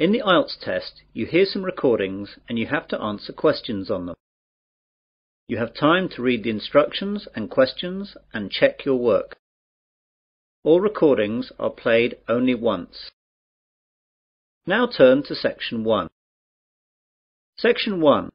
In the IELTS test, you hear some recordings and you have to answer questions on them. You have time to read the instructions and questions and check your work. All recordings are played only once. Now turn to Section 1. Section 1.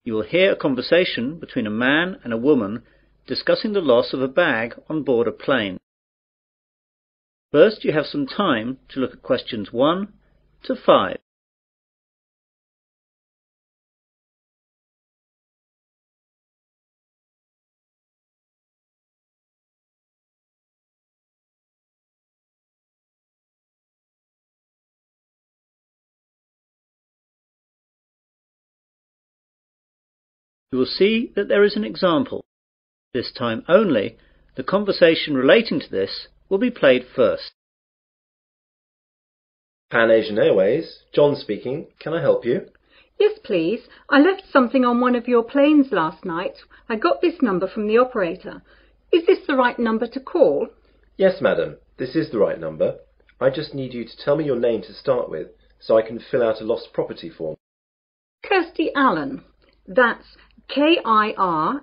You will hear a conversation between a man and a woman discussing the loss of a bag on board a plane. First, you have some time to look at questions 1 to 5. You will see that there is an example. This time only, the conversation relating to this will be played first. Pan Asian Airways, John speaking. Can I help you? Yes, please. I left something on one of your planes last night. I got this number from the operator. Is this the right number to call? Yes, madam. This is the right number. I just need you to tell me your name to start with, so I can fill out a lost property form. Kirsty Allen. That's Kirstyallen.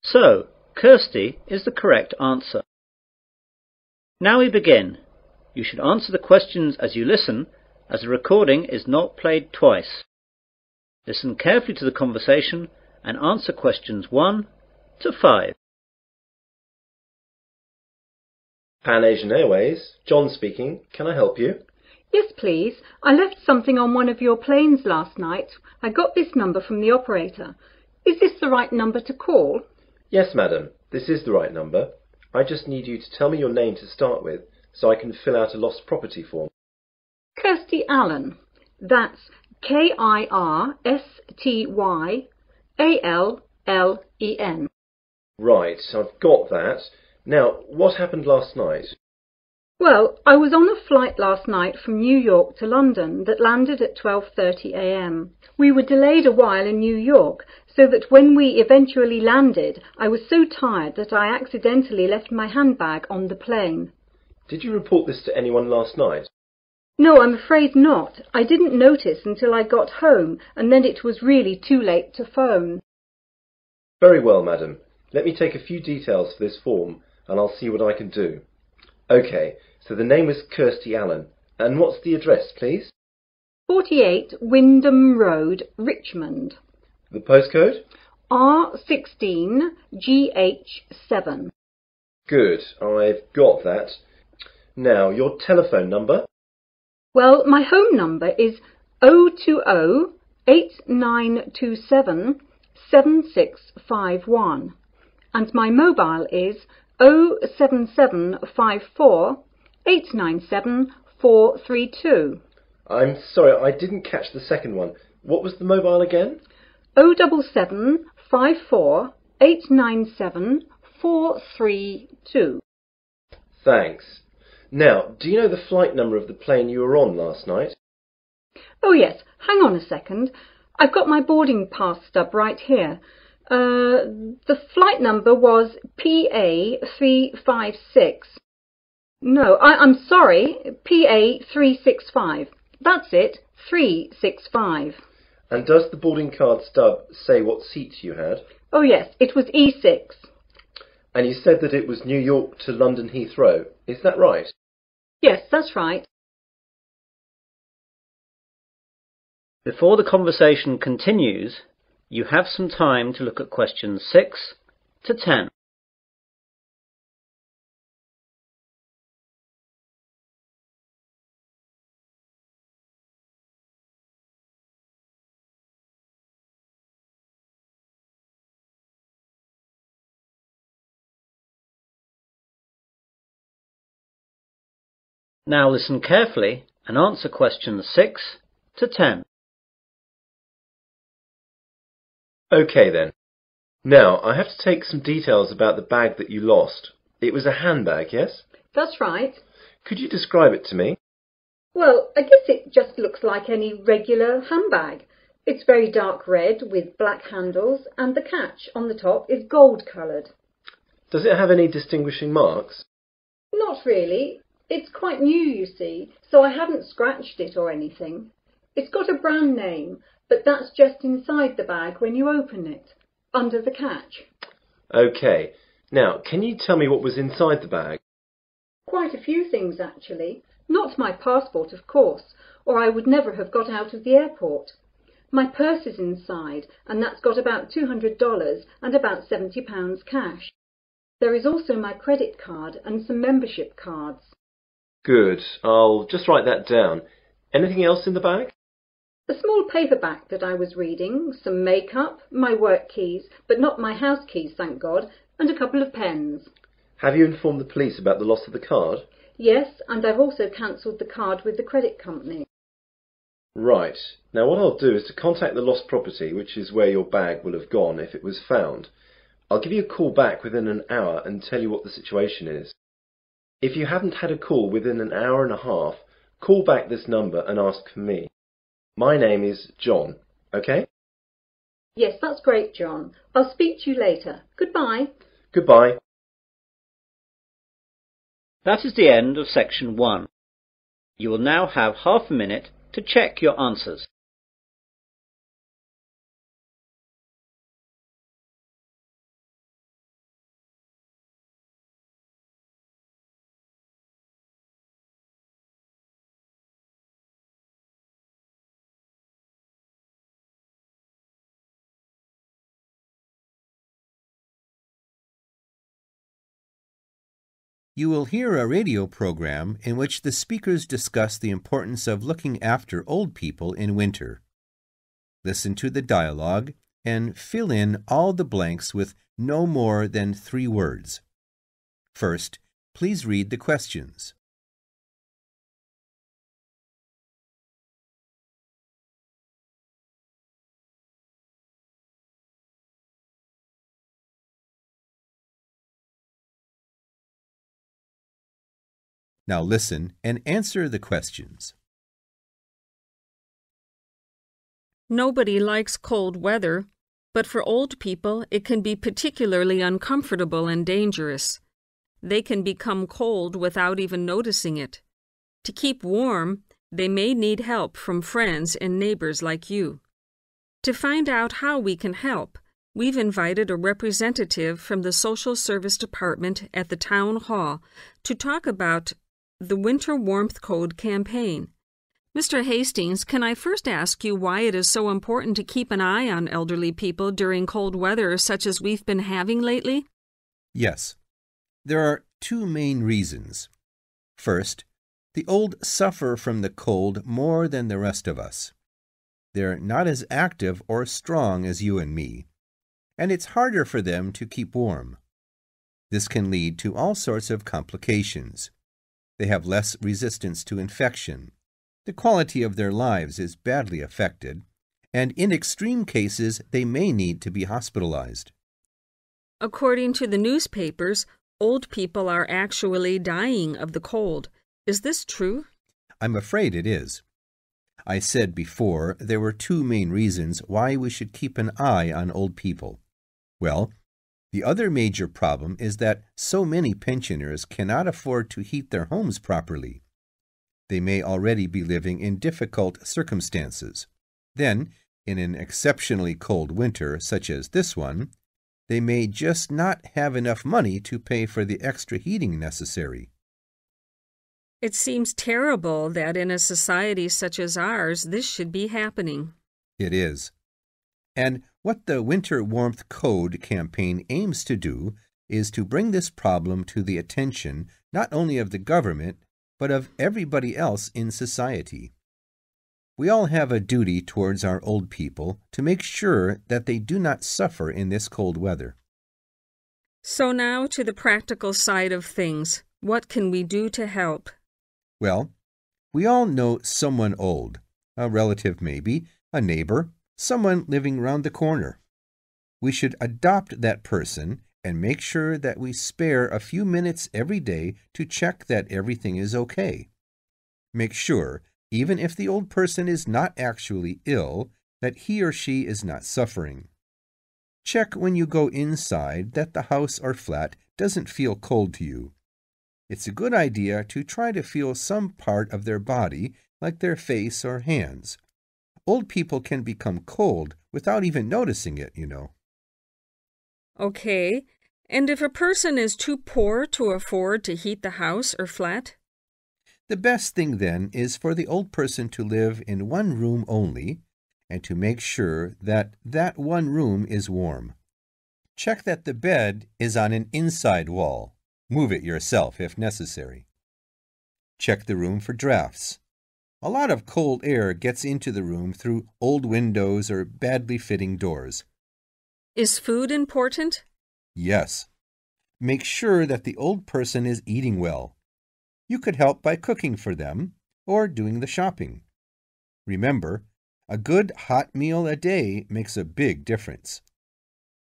So, Kirsty is the correct answer. Now we begin. You should answer the questions as you listen, as the recording is not played twice. Listen carefully to the conversation and answer questions 1 to 5. Pan Asian Airways, John speaking. Can I help you? Yes, please. I left something on one of your planes last night. I got this number from the operator. Is this the right number to call? Yes, madam. This is the right number. I just need you to tell me your name to start with, so I can fill out a lost property form. Kirsty Allen. That's Kirstyallen. Right, I've got that. Now, what happened last night? Well, I was on a flight last night from New York to London that landed at 12:30 a.m. We were delayed a while in New York, so that when we eventually landed, I was so tired that I accidentally left my handbag on the plane. Did you report this to anyone last night? No, I'm afraid not. I didn't notice until I got home, and then it was really too late to phone. Very well, madam. Let me take a few details for this form, and I'll see what I can do. OK, so the name is Kirsty Allen. And what's the address, please? 48 Wyndham Road, Richmond. The postcode? R16GH7. Good, I've got that. Now, your telephone number? Well, my home number is 020-8927-7651. And my mobile is 07754-897-432. I'm sorry, I didn't catch the second one. What was the mobile again? 07754-897-432. Thanks. Now, do you know the flight number of the plane you were on last night? Oh yes, hang on a second. I've got my boarding pass stub right here. The flight number was PA356. No, I'm sorry, PA365. That's it, 365. And does the boarding card stub say what seats you had? Oh yes, it was E6. And you said that it was New York to London Heathrow. Is that right? Yes, that's right. Before the conversation continues, you have some time to look at questions 6 to 10. Now listen carefully and answer questions 6 to 10. OK then. Now, I have to take some details about the bag that you lost. It was a handbag, yes? That's right. Could you describe it to me? Well, I guess it just looks like any regular handbag. It's very dark red with black handles, and the catch on the top is gold-coloured. Does it have any distinguishing marks? Not really. It's quite new, you see, so I haven't scratched it or anything. It's got a brand name, but that's just inside the bag when you open it, under the catch. OK. Now, can you tell me what was inside the bag? Quite a few things, actually. Not my passport, of course, or I would never have got out of the airport. My purse is inside, and that's got about $200 and about £70 cash. There is also my credit card and some membership cards. Good. I'll just write that down. Anything else in the bag? A small paperback that I was reading, some makeup, my work keys, but not my house keys, thank God, and a couple of pens. Have you informed the police about the loss of the card? Yes, and I've also cancelled the card with the credit company. Right. Now what I'll do is to contact the lost property, which is where your bag will have gone if it was found. I'll give you a call back within an hour and tell you what the situation is. If you haven't had a call within an hour and a half, call back this number and ask for me. My name is John, OK? Yes, that's great, John. I'll speak to you later. Goodbye. Goodbye. That is the end of section 1. You will now have half a minute to check your answers. You will hear a radio program in which the speakers discuss the importance of looking after old people in winter. Listen to the dialogue and fill in all the blanks with no more than 3 words. First, please read the questions. Now listen and answer the questions. Nobody likes cold weather, but for old people it can be particularly uncomfortable and dangerous. They can become cold without even noticing it. To keep warm, they may need help from friends and neighbors like you. To find out how we can help, we've invited a representative from the Social Service Department at the Town Hall to talk about the Winter Warmth Code campaign. Mr. Hastings, can I first ask you why it is so important to keep an eye on elderly people during cold weather such as we've been having lately? Yes. There are 2 main reasons. First, the old suffer from the cold more than the rest of us. They're not as active or strong as you and me, and it's harder for them to keep warm. This can lead to all sorts of complications. They have less resistance to infection. The quality of their lives is badly affected, and in extreme cases, they may need to be hospitalized. According to the newspapers, old people are actually dying of the cold. Is this true? I'm afraid it is. I said before there were 2 main reasons why we should keep an eye on old people. Well, the other major problem is that so many pensioners cannot afford to heat their homes properly. They may already be living in difficult circumstances. Then, in an exceptionally cold winter such as this one, they may just not have enough money to pay for the extra heating necessary. It seems terrible that in a society such as ours, this should be happening. It is. And what the Winter Warmth Code campaign aims to do is to bring this problem to the attention not only of the government, but of everybody else in society. We all have a duty towards our old people to make sure that they do not suffer in this cold weather. So now to the practical side of things. What can we do to help? Well, we all know someone old, a relative maybe, a neighbor, someone living round the corner. We should adopt that person and make sure that we spare a few minutes every day to check that everything is okay. Make sure, even if the old person is not actually ill, that he or she is not suffering. Check when you go inside that the house or flat doesn't feel cold to you. It's a good idea to try to feel some part of their body, like their face or hands. Old people can become cold without even noticing it, you know. Okay, and if a person is too poor to afford to heat the house or flat? The best thing then is for the old person to live in one room only, and to make sure that that one room is warm. Check that the bed is on an inside wall. Move it yourself if necessary. Check the room for drafts. A lot of cold air gets into the room through old windows or badly fitting doors. Is food important? Yes. Make sure that the old person is eating well. You could help by cooking for them or doing the shopping. Remember, a good hot meal a day makes a big difference.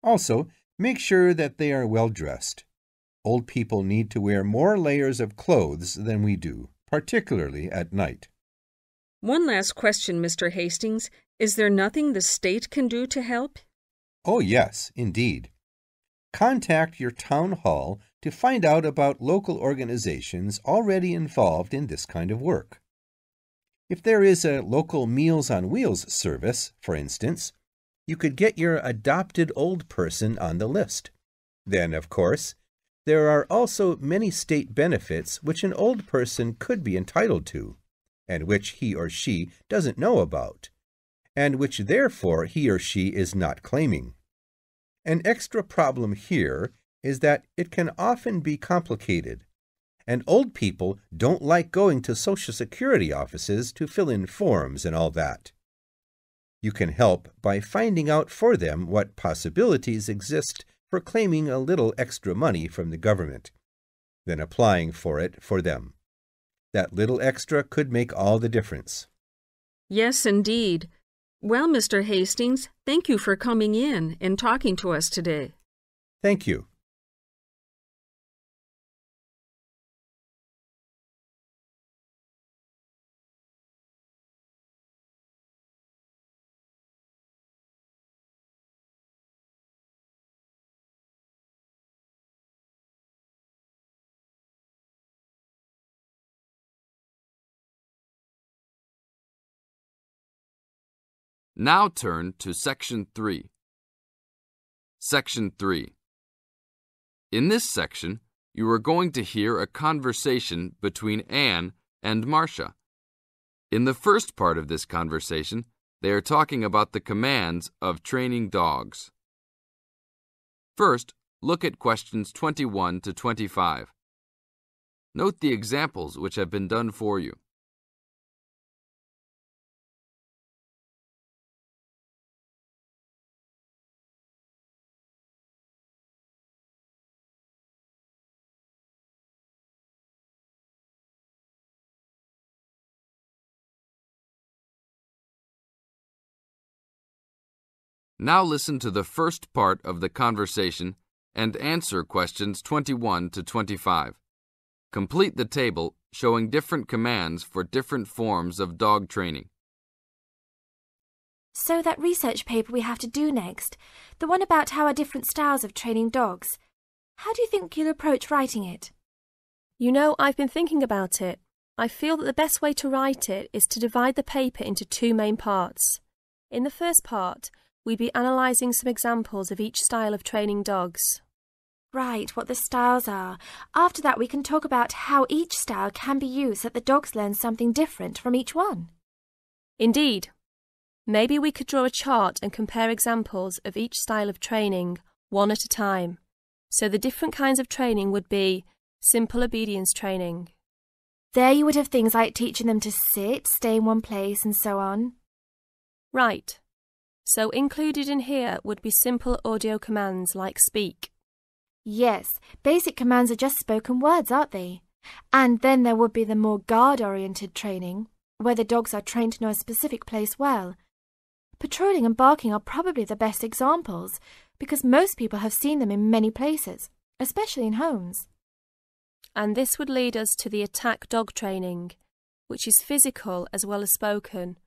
Also, make sure that they are well dressed. Old people need to wear more layers of clothes than we do, particularly at night. One last question, Mr. Hastings. Is there nothing the state can do to help? Oh, yes, indeed. Contact your town hall to find out about local organizations already involved in this kind of work. If there is a local Meals on Wheels service, for instance, you could get your adopted old person on the list. Then, of course, there are also many state benefits which an old person could be entitled to, and which he or she doesn't know about, and which therefore he or she is not claiming. An extra problem here is that it can often be complicated, and old people don't like going to Social Security offices to fill in forms and all that. You can help by finding out for them what possibilities exist for claiming a little extra money from the government, then applying for it for them. That little extra could make all the difference. Yes, indeed. Well, Mr. Hastings, thank you for coming in and talking to us today. Thank you. Now turn to Section 3. Section 3. In this section, you are going to hear a conversation between Anne and Marcia. In the first part of this conversation, they are talking about the commands of training dogs. First, look at questions 21 to 25. Note the examples which have been done for you. Now listen to the first part of the conversation and answer questions 21 to 25. Complete the table showing different commands for different forms of dog training. So that research paper we have to do next, the one about how are different styles of training dogs, how do you think you'll approach writing it? You know, I've been thinking about it. I feel that the best way to write it is to divide the paper into two main parts. In the first part, we'd be analysing some examples of each style of training dogs. Right, what the styles are. After that we can talk about how each style can be used so that the dogs learn something different from each one. Indeed. Maybe we could draw a chart and compare examples of each style of training, one at a time. So the different kinds of training would be simple obedience training. There you would have things like teaching them to sit, stay in one place and so on. Right. So included in here would be simple audio commands like speak. Yes, basic commands are just spoken words, aren't they? And then there would be the more guard-oriented training, where the dogs are trained to know a specific place well. Patrolling and barking are probably the best examples, because most people have seen them in many places, especially in homes. And this would lead us to the attack dog training, which is physical as well as spoken,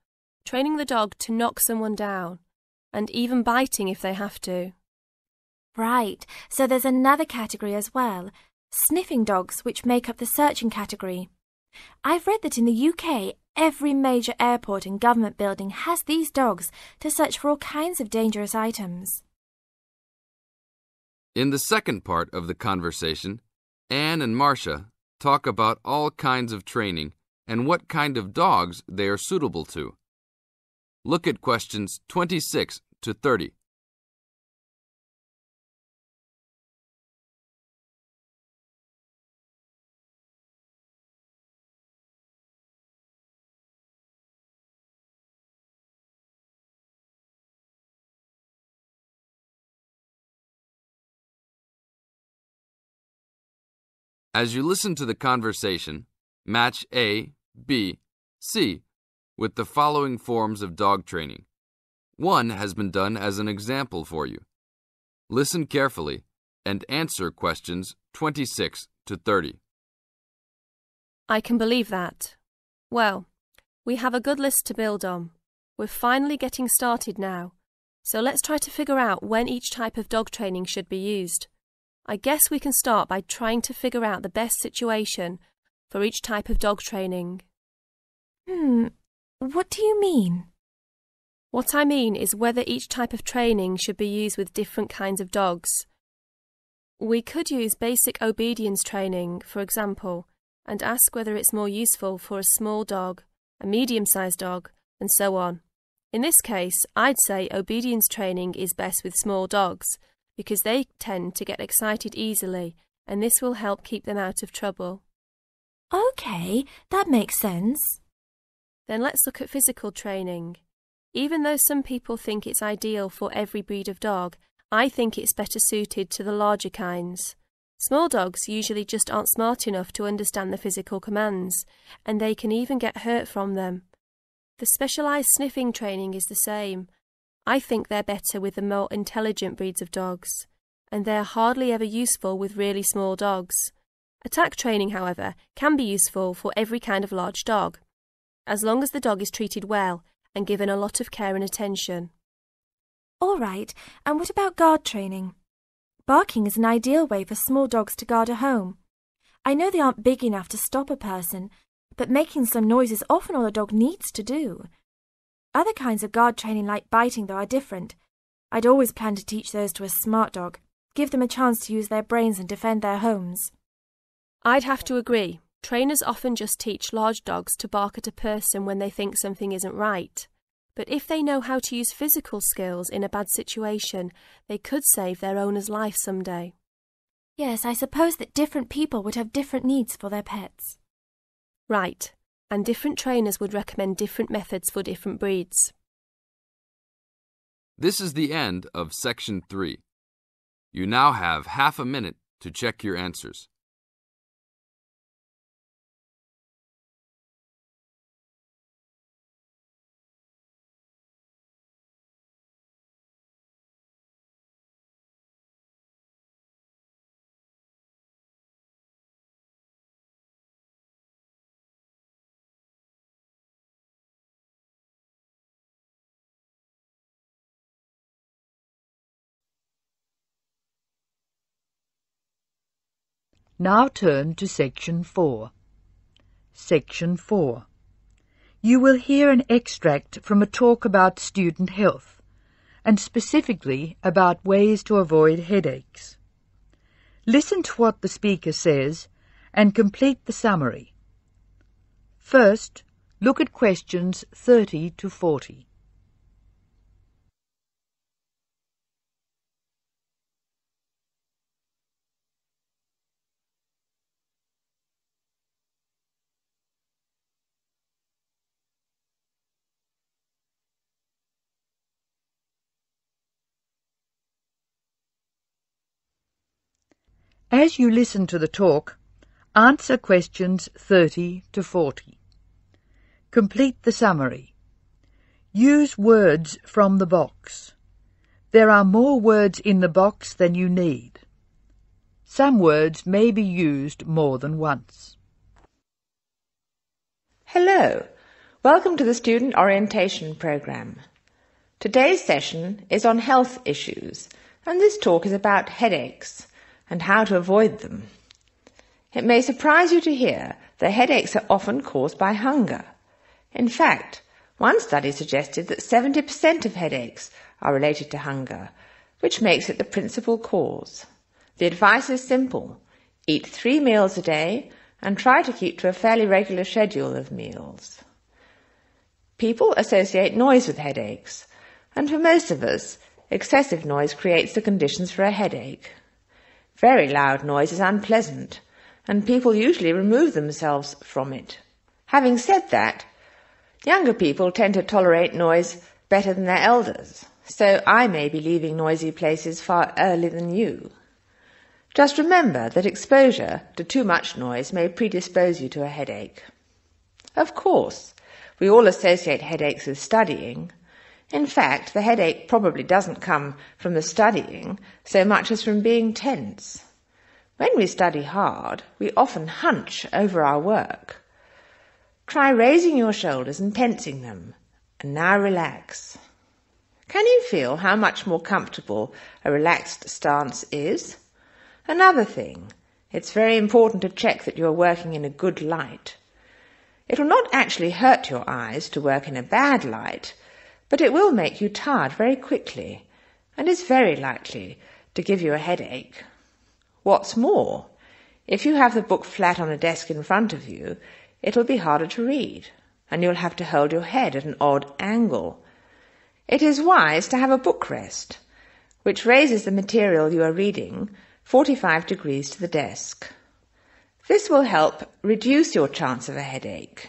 training the dog to knock someone down, and even biting if they have to. Right, so there's another category as well, sniffing dogs, which make up the searching category. I've read that in the UK, every major airport and government building has these dogs to search for all kinds of dangerous items. In the second part of the conversation, Anne and Marcia talk about all kinds of training and what kind of dogs they are suitable to. Look at questions 26 to 30. As you listen to the conversation, match A, B, C with the following forms of dog training. One has been done as an example for you. Listen carefully and answer questions 26 to 30. I can believe that. Well, we have a good list to build on. We're finally getting started now, so let's try to figure out when each type of dog training should be used. I guess we can start by trying to figure out the best situation for each type of dog training. What do you mean? What I mean is whether each type of training should be used with different kinds of dogs. We could use basic obedience training, for example, and ask whether it's more useful for a small dog, a medium-sized dog, and so on. In this case, I'd say obedience training is best with small dogs, because they tend to get excited easily, and this will help keep them out of trouble. Okay, that makes sense. Then let's look at physical training. Even though some people think it's ideal for every breed of dog, I think it's better suited to the larger kinds. Small dogs usually just aren't smart enough to understand the physical commands, and they can even get hurt from them. The specialised sniffing training is the same. I think they're better with the more intelligent breeds of dogs, and they're hardly ever useful with really small dogs. Attack training, however, can be useful for every kind of large dog, as long as the dog is treated well and given a lot of care and attention. All right, and what about guard training? Barking is an ideal way for small dogs to guard a home. I know they aren't big enough to stop a person, but making some noise is often all a dog needs to do. Other kinds of guard training like biting, though, are different. I'd always plan to teach those to a smart dog, give them a chance to use their brains and defend their homes. I'd have to agree. Trainers often just teach large dogs to bark at a person when they think something isn't right. But if they know how to use physical skills in a bad situation, they could save their owner's life someday. Yes, I suppose that different people would have different needs for their pets. Right, and different trainers would recommend different methods for different breeds. This is the end of Section 3. You now have half a minute to check your answers. Now turn to Section 4. Section 4. You will hear an extract from a talk about student health, and specifically about ways to avoid headaches. Listen to what the speaker says and complete the summary. First, look at questions 30 to 40. As you listen to the talk, answer questions 30 to 40. Complete the summary. Use words from the box. There are more words in the box than you need. Some words may be used more than once. Hello, welcome to the Student Orientation Programme. Today's session is on health issues, and this talk is about headaches and how to avoid them. It may surprise you to hear that headaches are often caused by hunger. In fact, one study suggested that 70% of headaches are related to hunger, which makes it the principal cause. The advice is simple. Eat 3 meals a day and try to keep to a fairly regular schedule of meals. People associate noise with headaches, and for most of us, excessive noise creates the conditions for a headache. Very loud noise is unpleasant, and people usually remove themselves from it. Having said that, younger people tend to tolerate noise better than their elders, so I may be leaving noisy places far earlier than you. Just remember that exposure to too much noise may predispose you to a headache. Of course, we all associate headaches with studying. In fact, the headache probably doesn't come from the studying so much as from being tense. When we study hard, we often hunch over our work. Try raising your shoulders and tensing them, and now relax. Can you feel how much more comfortable a relaxed stance is? Another thing, it's very important to check that you are working in a good light. It will not actually hurt your eyes to work in a bad light, but it will make you tired very quickly, and is very likely to give you a headache. What's more, if you have the book flat on a desk in front of you, it'll be harder to read, and you'll have to hold your head at an odd angle. It is wise to have a book rest, which raises the material you are reading 45 degrees to the desk. This will help reduce your chance of a headache.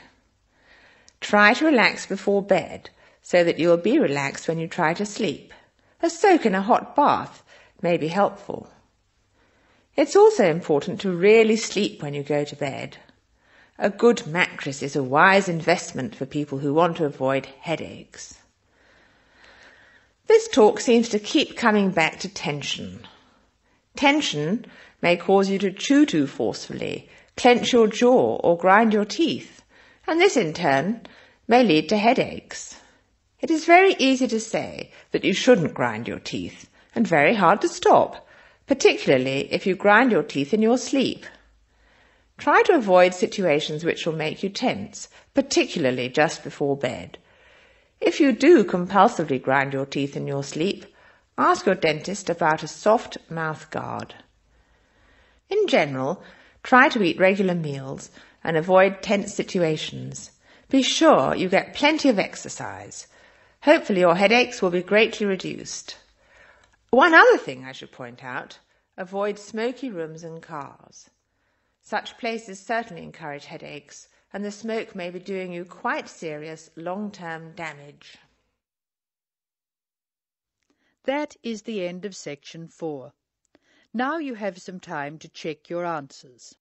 Try to relax before bed so that you will be relaxed when you try to sleep. A soak in a hot bath may be helpful. It's also important to really sleep when you go to bed. A good mattress is a wise investment for people who want to avoid headaches. This talk seems to keep coming back to tension. Tension may cause you to chew too forcefully, clench your jaw or grind your teeth, and this in turn may lead to headaches. It is very easy to say that you shouldn't grind your teeth, and very hard to stop, particularly if you grind your teeth in your sleep. Try to avoid situations which will make you tense, particularly just before bed. If you do compulsively grind your teeth in your sleep, ask your dentist about a soft mouth guard. In general, try to eat regular meals and avoid tense situations. Be sure you get plenty of exercise. Hopefully your headaches will be greatly reduced. One other thing I should point out, avoid smoky rooms and cars. Such places certainly encourage headaches, and the smoke may be doing you quite serious long-term damage. That is the end of section 4. Now you have some time to check your answers.